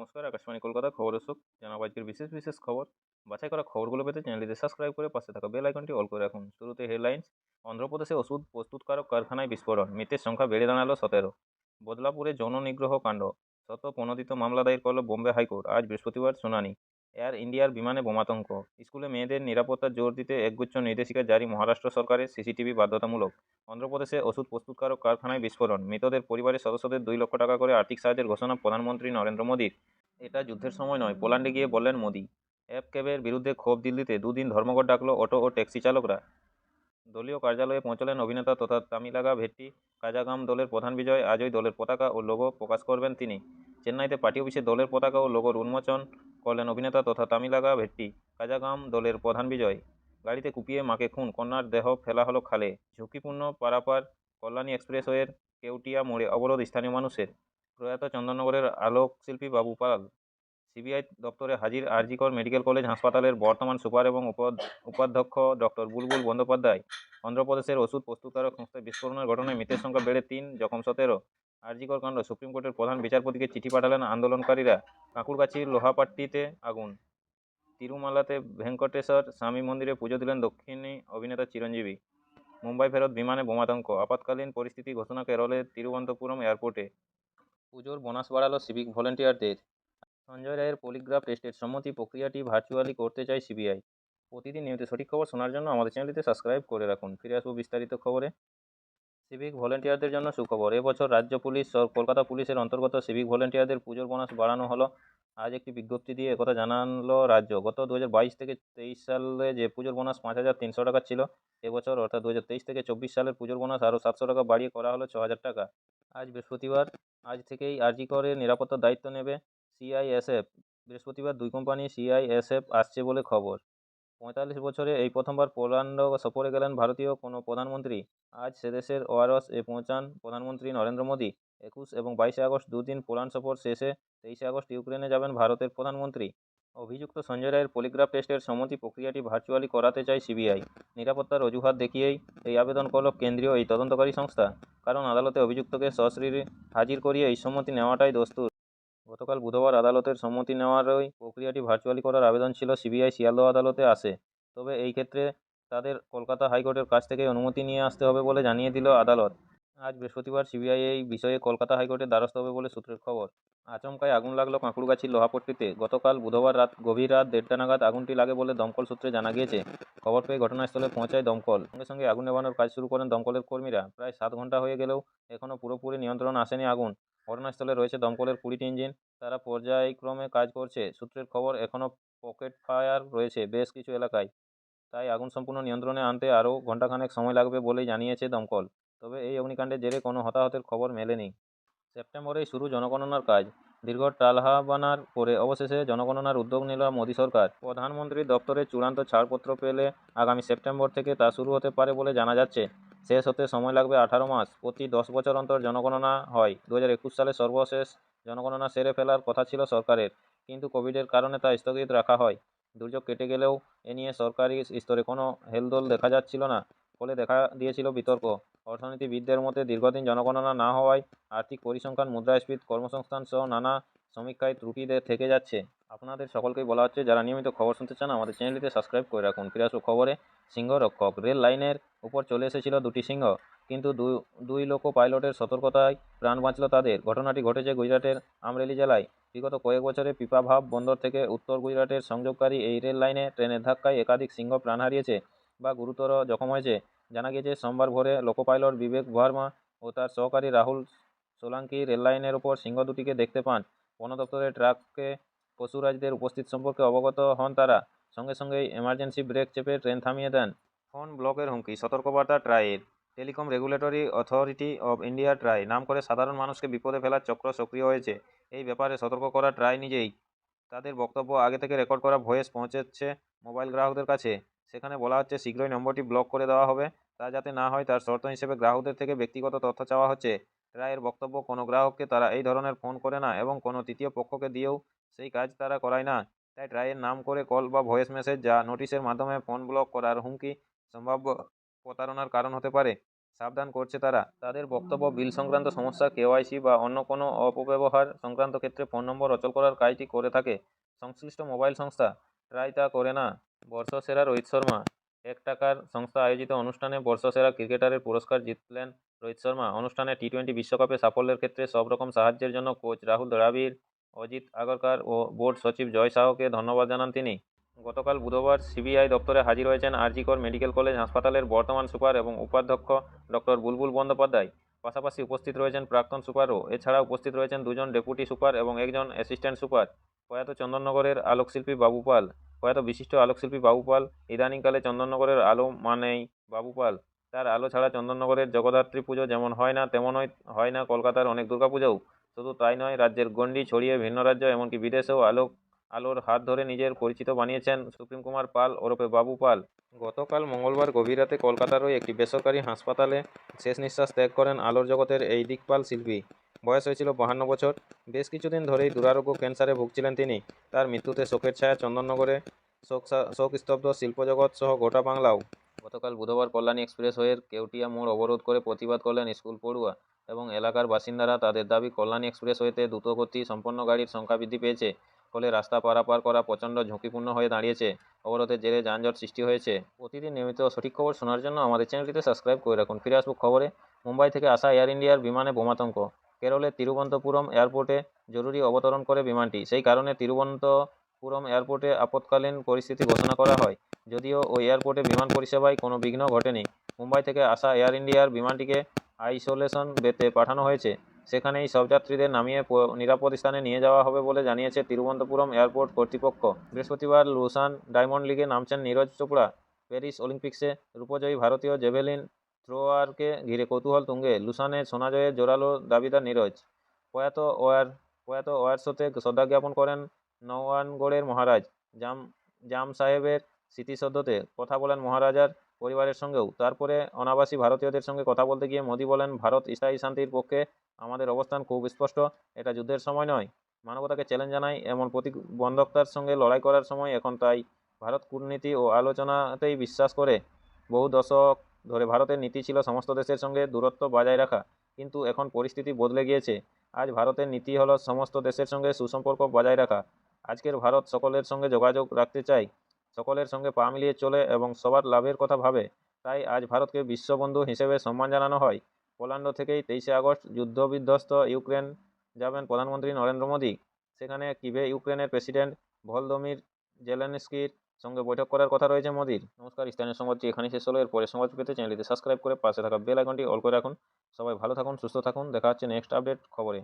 নমস্কার, আকাশবাণী কলকাতা খবর দর্শক জানাবো আজকের বিশেষ বিশেষ খবর। বাছাই করা খবরগুলো পেতে চ্যানেলটিতে সাবস্ক্রাইব করে পাশে থাকা বেল আইকনটি অল করে রাখুন। শুরুতে হেডলাইন্স। অন্ধ্রপ্রদেশে ওষুধ প্রস্তুতকারক কারখানায় বিস্ফোরণ, মৃতের সংখ্যা বেড়ে দাঁড়ালো 17। বদলাপুরে যৌন নিগ্রহ কাণ্ড, শত প্রণোদিত মামলা দায়ের করল বোম্বে হাইকোর্ট, আজ বৃহস্পতিবার শুনানি। এয়ার ইন্ডিয়ার বিমানে বোমাতঙ্ক, স্কুলে মেয়েদের নিরাপত্তার জোর দিতে একগুচ্ছ নির্দেশিকা জারি মহারাষ্ট্র সরকারের, সিসিটিভি বাধ্যতামূলক। অন্ধ্রপ্রদেশে ওষুধ প্রস্তুতকারক কারখানায় বিস্ফোরণ, মৃতদের পরিবারের সদস্যদের 2 লক্ষ টাকা করে আর্থিক সাহায্যের ঘোষণা প্রধানমন্ত্রী নরেন্দ্র মোদীর। এটা যুদ্ধের সময় নয়, পোল্যান্ডে গিয়ে বললেন মোদি। অ্যাপ ক্যাবের বিরুদ্ধে ক্ষোভ, দিল্লিতে দুদিন ধর্মঘট ডাকল অটো ও ট্যাক্সি চালকরা। দলীয় কার্যালয়ে পৌঁছলেন অভিনেতা তথা তামিলাগা ভেট্টি কাজাগাম। দলের প্রধান বিজয়, আজই দলের পতাকা ও লোগো প্রকাশ করবেন তিনি। চেন্নাইতে পার্টি অফিসে দলের পতাকা ও লোগোর উন্মোচন করলেন অভিনেতা তথা তামিলাগা ভেট্টি কাজাগাম। দলের প্রধান বিজয়। গাড়িতে কুপিয়ে মাকে খুন, কন্যার দেহ ফেলা হলো খালে। ঝুঁকিপূর্ণ পারাপার, কল্যাণী এক্সপ্রেসওয়ের কেউটিয়া মোড়ে অবরোধ স্থানীয় মানুষের। প্রয়াত চন্দননগরের আলোকশিল্পী বাবু পাল সিবিআই দপ্তরে হাজির। আরজিকর মেডিকেল কলেজ হাসপাতালের বর্তমান সুপার এবং উপাধ্যক্ষ ডক্টর বুলবুল বন্দ্যোপাধ্যায়। অন্ধ্রপ্রদেশের ওষুধ প্রস্তুতকারক সংস্থায় বিস্ফোরণের ঘটনায় মৃতের সংখ্যা বেড়ে 3, জখম 17। আরজিকর কাণ্ড, সুপ্রিম কোর্টের প্রধান বিচারপতিকে চিঠি পাঠালেন আন্দোলনকারীরা। কাঁকুড়গাছির লোহাপাট্টিতে আগুন। তিরুমালাতে ভেঙ্কটেশ্বর স্বামী মন্দিরে পুজো দিলেন দক্ষিণী অভিনেতা চিরঞ্জীবী। মুম্বাই ফেরত বিমানে বোমাতঙ্ক, আপাতকালীন পরিস্থিতি ঘোষণা কেরলের তিরুবনন্তপুরম এয়ারপোর্টে। পুজোর বোনাস বাড়ালো সিভিক ভলেন্টিয়ারদের। সঞ্জয় রায়ের পলিগ্রাফ টেস্টের সম্মতি প্রক্রিয়াটি ভার্চুয়ালি করতে চায় সিবিআই। প্রতিদিন নিয়মিত সঠিক খবর শোনার জন্য আমাদের চ্যানেলটিতে সাবস্ক্রাইব করে রাখুন। ফিরে আসবো বিস্তারিত খবরে। সিভিক ভলেন্টিয়ারদের জন্য সুখবর। এবছর রাজ্য পুলিশ কলকাতা পুলিশের অন্তর্গত সিভিক ভলেন্টিয়ারদের পুজোর বোনাস বাড়ানো হলো। আজ একটি বিজ্ঞপ্তি দিয়ে একথা জানালো রাজ্য। গত 2022 থেকে 23 সালে যে পুজোর বোনাস 5,300 টাকা ছিল, এবছর অর্থাৎ 2023 থেকে 24 সালের পুজোর বোনাস আরও 700 টাকা বাড়িয়ে করা হলো 6,000 টাকা। আজ বৃহস্পতিবার। আজ থেকেই আরজিকরের নিরাপত্তার দায়িত্ব নেবে সিআইএসএফ। বৃহস্পতিবার 2 কোম্পানি সিআইএসএফ আসছে বলে খবর। 45 বছরে এই প্রথমবার পোল্যান্ড সফরে গেলেন ভারতীয় কোনো প্রধানমন্ত্রী। আজ সেদেশের ওয়ারস এ পৌঁছান প্রধানমন্ত্রী নরেন্দ্র মোদী। 21 এবং 22 আগস্ট দুদিন পোল্যান্ড সফর শেষে 23 আগস্ট ইউক্রেনে যাবেন ভারতের প্রধানমন্ত্রী। অভিযুক্ত সঞ্জয় রায়ের পলিগ্রাফ টেস্টের সম্মতি প্রক্রিয়াটি ভার্চুয়ালি করাতে চায় সিবিআই। নিরাপত্তার অজুহাত দেখিয়েই এই আবেদন করল কেন্দ্রীয় এই তদন্তকারী সংস্থা। কারণ আদালতে অভিযুক্তকে সশরীরে হাজির করিয়ে এই সম্মতি নেওয়াটাই দস্তুর। গতকাল বুধবার আদালতের সম্মতি নেওয়ার ওই প্রক্রিয়াটি ভার্চুয়ালি করার আবেদন ছিল সিবিআই শিয়ালদহ আদালতে আসে। তবে এই ক্ষেত্রে তাদের কলকাতা হাইকোর্টের কাছ থেকে অনুমতি নিয়ে আসতে হবে বলে জানিয়ে দিল আদালত। আজ বৃহস্পতিবার সিবিআই এই বিষয়ে কলকাতা হাইকোর্টের দ্বারস্থ হবে বলে সূত্রের খবর। আচমকায় আগুন লাগলো কাঁকুড়গাছির লোহাপট্টিতে। গতকাল বুধবার গভীর রাত 1:30 নাগাদ আগুনটি লাগে বলে দমকল সূত্রে জানা গিয়েছে। খবর পেয়ে ঘটনাস্থলে পৌঁছায় দমকল। সঙ্গে সঙ্গে আগুন নেভানোর কাজ শুরু করেন দমকলের কর্মীরা। প্রায় 7 ঘন্টা হয়ে গেলেও এখনও পুরোপুরি নিয়ন্ত্রণ আসেনি আগুন। ঘটনাস্থলে রয়েছে দমকলের 20টি ইঞ্জিন। তারা পর্যায়ক্রমে কাজ করছে। সূত্রের খবর, এখনও পকেট ফায়ার রয়েছে বেশ কিছু এলাকায়। তাই আগুন সম্পূর্ণ নিয়ন্ত্রণে আনতে আরও ঘণ্টাখানেক সময় লাগবে বলেই জানিয়েছে দমকল। তবে এই অগ্নিকাণ্ডের জেরে কোনো হতাহতের খবর মেলেনি। সেপ্টেম্বরেই শুরু জনগণনার কাজ। দীর্ঘ টালবাহানার পরে অবশেষে জনগণনার উদ্যোগ নিল মোদী সরকার। প্রধানমন্ত্রীর দপ্তরে চূড়ান্ত ছাড়পত্র পেলে আগামী সেপ্টেম্বর থেকে তা শুরু হতে পারে বলে জানা যাচ্ছে। শেষ হতে সময় লাগবে 18 মাস। প্রতি 10 বছর অন্তর জনগণনা হয়। 2021 সালে সর্বশেষ জনগণনা সেরে ফেলার কথা ছিল সরকারের, কিন্তু কোভিডের কারণে তা স্থগিত রাখা হয়। দুর্যোগ কেটে গেলেও এ নিয়ে সরকারি স্তরে কোনো হেলদোল দেখা যাচ্ছিল না, ফলে দেখা দিয়েছিল বিতর্ক। অর্থনীতিবিদদের মতে দীর্ঘদিন জনগণনা না হওয়ায় আর্থিক পরিসংখ্যান, মুদ্রাস্ফীতি, কর্মসংস্থান সহ নানা সমীক্ষায় ত্রুটি থেকে যাচ্ছে। আপনাদের সকলকেই বলা হচ্ছে, যারা নিয়মিত খবর শুনতে চান আমাদের চ্যানেলটিতে সাবস্ক্রাইব করে রাখুন। ফিরে আসবো খবরে। সিংহরক্ষক। রেল লাইনের উপর চলে এসেছিল 2টি সিংহ, কিন্তু দুই লোকো পাইলটের সতর্কতায় প্রাণ বাঁচল তাদের। ঘটনাটি ঘটেছে গুজরাটের আমরেলি জেলায়। বিগত কয়েক বছরে পিপাভাভ বন্দর থেকে উত্তর গুজরাটের সংযোগকারী এই রেল লাইনে ট্রেনের ধাক্কায় একাধিক সিংহ প্রাণ হারিয়েছে বা গুরুতর জখম হয়েছে। জানা গিয়েছে, সোমবার ভোরে লোকো পাইলট বিবেক ভার্মা ও তার সহকারী রাহুল সোলাঙ্কি রেললাইনের ওপর সিংহ দুটিকে দেখতে পান। বন দপ্তরের ট্রাকে পশুরাজদের উপস্থিত সম্পর্কে অবগত হন তারা। সঙ্গে সঙ্গেই এমার্জেন্সি ব্রেক চেপে ট্রেন থামিয়ে দেন। ফোন ব্লকের হুমকি, সতর্কবার্তা ট্রাইয়ের। Telecom regulatory authority of India TRAI নাম করে সাধারণ মানুষকে বিপদে ফেলার চক্র সক্রিয় হয়েছে। এই ব্যাপারে সতর্ক করা ট্রাই নিজেই। তাদের বক্তব্য, আগে থেকে রেকর্ড করা ভয়েস পৌঁছেছে মোবাইল গ্রাহকদের কাছে। সেখানে বলা হচ্ছে শীঘ্রই নম্বরটি ব্লক করে দেওয়া হবে। তা যাতে না হয় তার শর্ত হিসেবে গ্রাহকদের থেকে ব্যক্তিগত তথ্য চাওয়া হচ্ছে। ট্রাইয়ের বক্তব্য, কোনো গ্রাহককে তারা এই ধরনের ফোন করে না এবং কোনো তৃতীয় পক্ষকে দিয়েও সেই কাজ তারা করায় না। তাই ট্রাইয়ের নাম করে কল বা ভয়েস মেসেজ যা নোটিশের মাধ্যমে ফোন ব্লক করার হুমকি সম্ভাব্য প্রতারণার কারণ হতে পারে। সাবধান করছে তারা। তাদের বক্তব্য বিল সংক্রান্ত সমস্যা, কেওয়াইসি বা অন্য কোনো অপব্যবহার সংক্রান্ত ক্ষেত্রে ফোন নম্বর অচল করার কাজটি করে থাকে সংশ্লিষ্ট মোবাইল সংস্থা। ট্রাই তা করে না। বর্ষসেরা রোহিত শর্মা। টাকার সংস্থা আয়োজিত অনুষ্ঠানে বর্ষসেরা ক্রিকেটারের পুরস্কার জিতলেন রোহিত শর্মা। অনুষ্ঠানে টি-20 বিশ্বকাপে সাফল্যের ক্ষেত্রে সব রকম সাহায্যের জন্য কোচ রাহুল দ্রাবিড়, অজিত আগরকার ও বোর্ড সচিব জয় শাহকে ধন্যবাদ জানান তিনি। গতকাল বুধবার সিবিআই দপ্তরে হাজির হয়েছেন আরজিকর মেডিকেল কলেজ হাসপাতালের বর্তমান সুপার এবং উপাধ্যক্ষ ডক্টর বুলবুল বন্দ্যোপাধ্যায়। পাশাপাশি উপস্থিত রয়েছেন প্রাক্তন সুপারও। এছাড়া উপস্থিত রয়েছেন দুজন ডেপুটি সুপার এবং একজন অ্যাসিস্ট্যান্ট সুপার। প্রয়াত চন্দননগরের আলোকশিল্পী বাবু পাল। প্রয়াত বিশিষ্ট আলোকশিল্পী বাবু পাল। ইদানিংকালে চন্দননগরের আলো মানেই বাবু পাল। তার আলো ছাড়া চন্দননগরের জগদ্ধাত্রী পুজো যেমন হয় না, তেমনই হয় না কলকাতার অনেক দুর্গাপুজোও। শুধু তাই নয়, রাজ্যের গণ্ডি ছড়িয়ে ভিন্ন রাজ্য এমনকি বিদেশেও আলোর হাত ধরে নিজের পরিচিত বানিয়েছেন সুপ্রিম কুমার পাল ওরফে বাবু পাল। গতকাল মঙ্গলবার গভীর রাতে কলকাতারই একটি বেসরকারি হাসপাতালে শেষ নিঃশ্বাস ত্যাগ করেন আলোর জগতের এই দিকপাল শিল্পী। বয়স হয়েছিল 52 বছর। বেশ কিছুদিন ধরেই দুরারোগ্য ক্যান্সারে ভুগছিলেন তিনি। তার মৃত্যুতে শোকের ছায়া চন্দননগরে, শোকস্তব্ধ শিল্পজগৎ সহ গোটা বাংলাও। গতকাল বুধবার কল্যাণী এক্সপ্রেসওয়ের কেওটিয়া মোড় অবরোধ করে প্রতিবাদ করলেন স্কুল পড়ুয়া এবং এলাকার বাসিন্দারা। তাদের দাবি, কল্যাণী এক্সপ্রেসওয়েতে দ্রুতগতি সম্পন্ন গাড়ির সংখ্যা বৃদ্ধি পেয়েছে, ফলে রাস্তা পারাপার করা প্রচণ্ড ঝুঁকিপূর্ণ হয়ে দাঁড়িয়েছে। অবরোধের জেরে যানজট সৃষ্টি হয়েছে। প্রতিদিন নিয়মিত সঠিক খবর শোনার জন্য আমাদের চ্যানেলটিতে সাবস্ক্রাইব করে রাখুন। ফিরে আসবো খবরে। মুম্বাই থেকে আসা এয়ার ইন্ডিয়ার বিমানে বোমাতঙ্ক। কেরলের তিরুবনন্তপুরম এয়ারপোর্টে জরুরি অবতরণ করে বিমানটি। সেই কারণে তিরুবনন্তপুরম এয়ারপোর্টে আপৎকালীন পরিস্থিতি ঘোষণা করা হয়। যদিও ওই এয়ারপোর্টে বিমান পরিষেবায় কোনো বিঘ্ন ঘটেনি। মুম্বাই থেকে আসা এয়ার ইন্ডিয়ার বিমানটিকে আইসোলেশন বেতে পাঠানো হয়েছে। সেখানেই সব যাত্রীদের নামিয়ে নিরাপদ স্থানে নিয়ে যাওয়া হবে বলে জানিয়েছে তিরুবনন্তপুরম এয়ারপোর্ট কর্তৃপক্ষ। বৃহস্পতিবার লুসান ডায়মন্ড লিগে নামছেন নীরজ চোপড়া। প্যারিস অলিম্পিক্সে রূপজয়ী ভারতীয় জেভেলিন থ্রোয়ারকে ঘিরে কৌতূহল তুঙ্গে। লুসানে সোনা জয়ের জোরালো দাবিদার নীরজ। প্রয়াত ওয়ার শোতে শ্রদ্ধা জ্ঞাপন করেন নওয়ানগড়ের মহারাজ। জাম সাহেবের স্মৃতিসৌধতে কথা বলেন মহারাজার পরিবারের সঙ্গেও। তারপরে অনাবাসী ভারতীয়দের সঙ্গে কথা বলতে গিয়ে মোদি বলেন, ভারত স্থায়ী শান্তির পক্ষে। আমাদের অবস্থান খুব স্পষ্ট, এটা যুদ্ধের সময় নয়। মানবতাকে চ্যালেঞ্জ জানাই, এমন প্রতিবন্ধকতার সঙ্গে লড়াই করার সময় এখন। তাই ভারত কূটনীতি ও আলোচনাতেই বিশ্বাস করে। বহু দশক ধরে ভারতের নীতি ছিল সমস্ত দেশের সঙ্গে দূরত্ব বজায় রাখা, কিন্তু এখন পরিস্থিতি বদলে গিয়েছে। আজ ভারতের নীতি হলো সমস্ত দেশের সঙ্গে সুসম্পর্ক বজায় রাখা। আজকের ভারত সকলের সঙ্গে যোগাযোগ রাখতে চায়, সকলের সঙ্গে পা মিলিয়ে চলে এবং সবার লাভের কথা ভাবে। তাই আজ ভারতকে বিশ্ববন্ধু হিসেবে সম্মান জানানো হয়। পোল্যান্ড থেকেই 23শে আগস্ট যুদ্ধবিধ্বস্ত ইউক্রেন যাবেন প্রধানমন্ত্রী নরেন্দ্র মোদী। সেখানে কিভে ইউক্রেনের প্রেসিডেন্ট ভলদমির জেলেনস্কির সঙ্গে বৈঠক করার কথা রয়েছে মোদির। নমস্কার, স্থানীয় সংবাদটি এখানেই শেষ হলো। এরপরে সংবাদ পেতে চ্যানেলটি সাবস্ক্রাইব করে পাশে থাকা বেল আইকনটি অল করে রাখুন। সবাই ভালো থাকুন, সুস্থ থাকুন। দেখা হচ্ছে নেক্সট আপডেট খবরে।